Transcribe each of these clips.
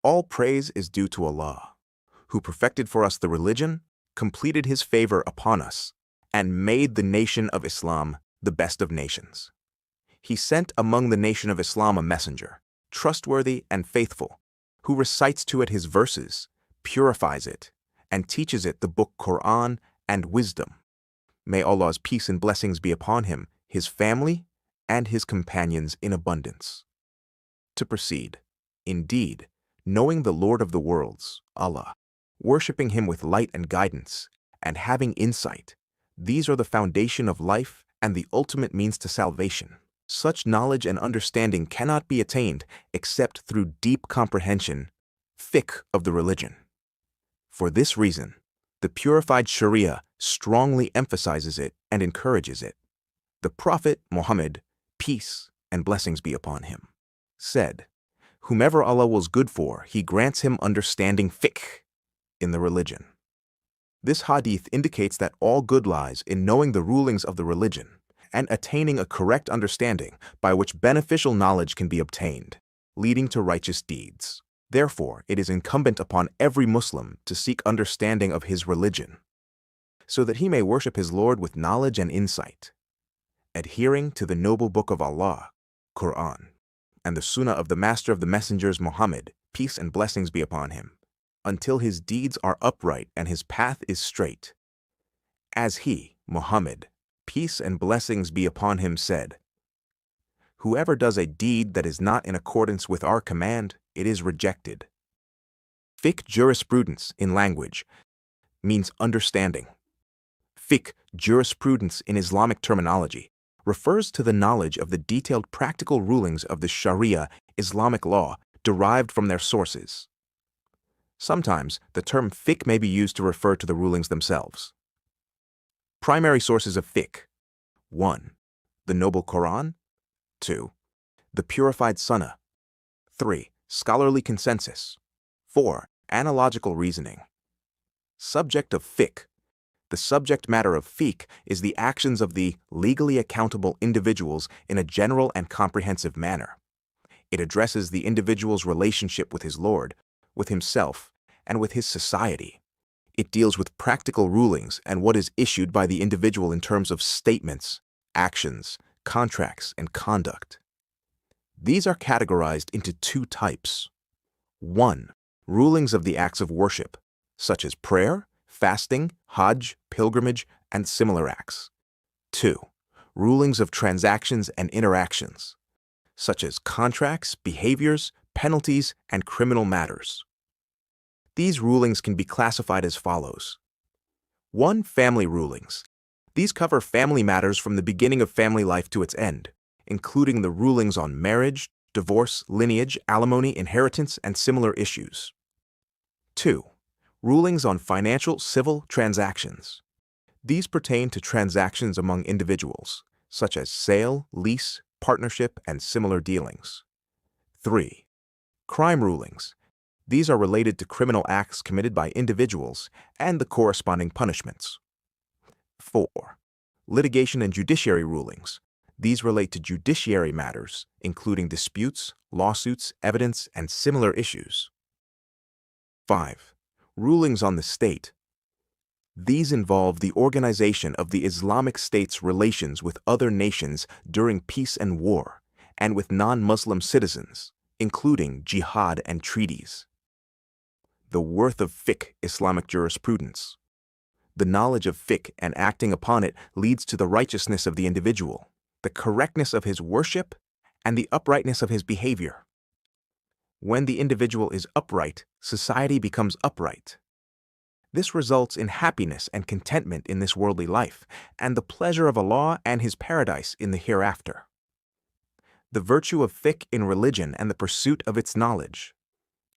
All praise is due to Allah, who perfected for us the religion, completed his favor upon us, and made the nation of Islam the best of nations. He sent among the nation of Islam a messenger, trustworthy and faithful, who recites to it his verses, purifies it, and teaches it the book Quran and wisdom. May Allah's peace and blessings be upon him, his family, and his companions in abundance. To proceed, indeed, knowing the Lord of the worlds, Allah, worshipping him with light and guidance, and having insight, these are the foundation of life and the ultimate means to salvation. Such knowledge and understanding cannot be attained except through deep comprehension, fiqh of the religion. For this reason, the purified Sharia strongly emphasizes it and encourages it. The Prophet Muhammad, peace and blessings be upon him, said, "Whomever Allah wills good for, he grants him understanding fiqh in the religion." This hadith indicates that all good lies in knowing the rulings of the religion and attaining a correct understanding by which beneficial knowledge can be obtained, leading to righteous deeds. Therefore, it is incumbent upon every Muslim to seek understanding of his religion, so that he may worship his Lord with knowledge and insight, adhering to the noble book of Allah, Quran, and the Sunnah of the Master of the Messengers Muhammad, peace and blessings be upon him, until his deeds are upright and his path is straight. As he, Muhammad, peace and blessings be upon him, said, "Whoever does a deed that is not in accordance with our command, it is rejected." Fiqh jurisprudence in language means understanding. Fiqh jurisprudence in Islamic terminology refers to the knowledge of the detailed practical rulings of the Sharia Islamic law derived from their sources. Sometimes the term fiqh may be used to refer to the rulings themselves. Primary sources of fiqh: 1. The Noble Quran. 2. The Purified Sunnah. 3. Scholarly consensus. 4. Analogical reasoning. Subject of fiqh. The subject matter of fiqh is the actions of the legally accountable individuals in a general and comprehensive manner. It addresses the individual's relationship with his Lord, with himself, and with his society. It deals with practical rulings and what is issued by the individual in terms of statements, actions, contracts, and conduct. These are categorized into two types. 1. Rulings of the acts of worship, such as prayer, fasting, hajj, pilgrimage, and similar acts. 2. Rulings of transactions and interactions, such as contracts, behaviors, penalties, and criminal matters. These rulings can be classified as follows. 1. Family rulings. These cover family matters from the beginning of family life to its end, including the rulings on marriage, divorce, lineage, alimony, inheritance, and similar issues. 2. Rulings on financial, civil transactions. These pertain to transactions among individuals, such as sale, lease, partnership, and similar dealings. 3. Crime rulings. These are related to criminal acts committed by individuals and the corresponding punishments. 4. Litigation and judiciary rulings. These relate to judiciary matters, including disputes, lawsuits, evidence, and similar issues. 5. Rulings on the state. These involve the organization of the Islamic State's relations with other nations during peace and war, and with non-Muslim citizens, including jihad and treaties. The worth of fiqh Islamic jurisprudence. The knowledge of fiqh and acting upon it leads to the righteousness of the individual, the correctness of his worship, and the uprightness of his behavior. When the individual is upright, society becomes upright. This results in happiness and contentment in this worldly life, and the pleasure of Allah and His paradise in the hereafter. The virtue of fiqh in religion and the pursuit of its knowledge.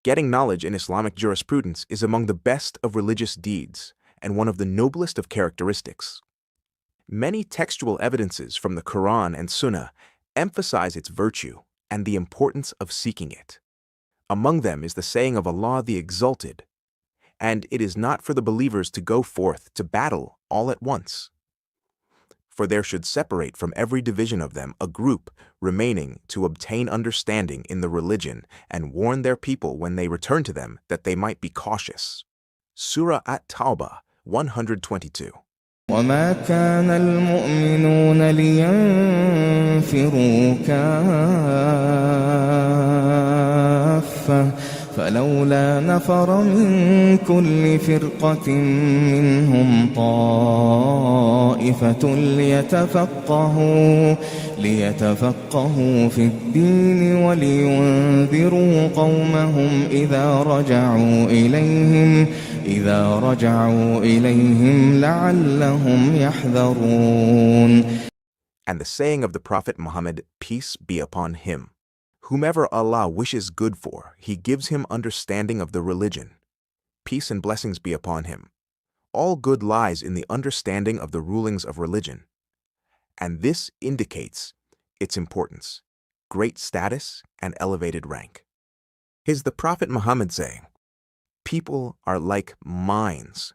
Getting knowledge in Islamic jurisprudence is among the best of religious deeds and one of the noblest of characteristics. Many textual evidences from the Quran and Sunnah emphasize its virtue and the importance of seeking it. Among them is the saying of Allah the Exalted, "And it is not for the believers to go forth to battle all at once." For there should separate from every division of them a group remaining to obtain understanding in the religion and warn their people when they return to them that they might be cautious. Surah At-Tawbah 122. وما كان المؤمنون لينفروا كافة فلولا نفر من كل فرقة منهم طائفة ليتفقهوا في الدين ولينذروا قومهم إذا رجعوا إليهم لعلهم يحذرون. And the saying of the Prophet Muhammad, peace be upon him, whomever Allah wishes good for, He gives him understanding of the religion. Peace and blessings be upon him. All good lies in the understanding of the rulings of religion. And this indicates its importance, great status, and elevated rank. Is the Prophet Muhammad saying, people are like mines,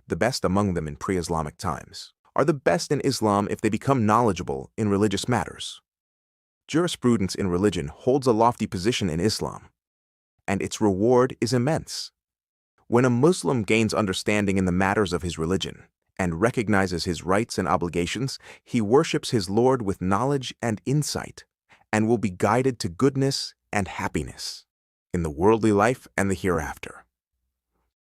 the best among them in pre-Islamic times, are the best in Islam if they become knowledgeable in religious matters. Jurisprudence in religion holds a lofty position in Islam, and its reward is immense. When a Muslim gains understanding in the matters of his religion and recognizes his rights and obligations, he worships his Lord with knowledge and insight, and will be guided to goodness and happiness in the worldly life and the hereafter.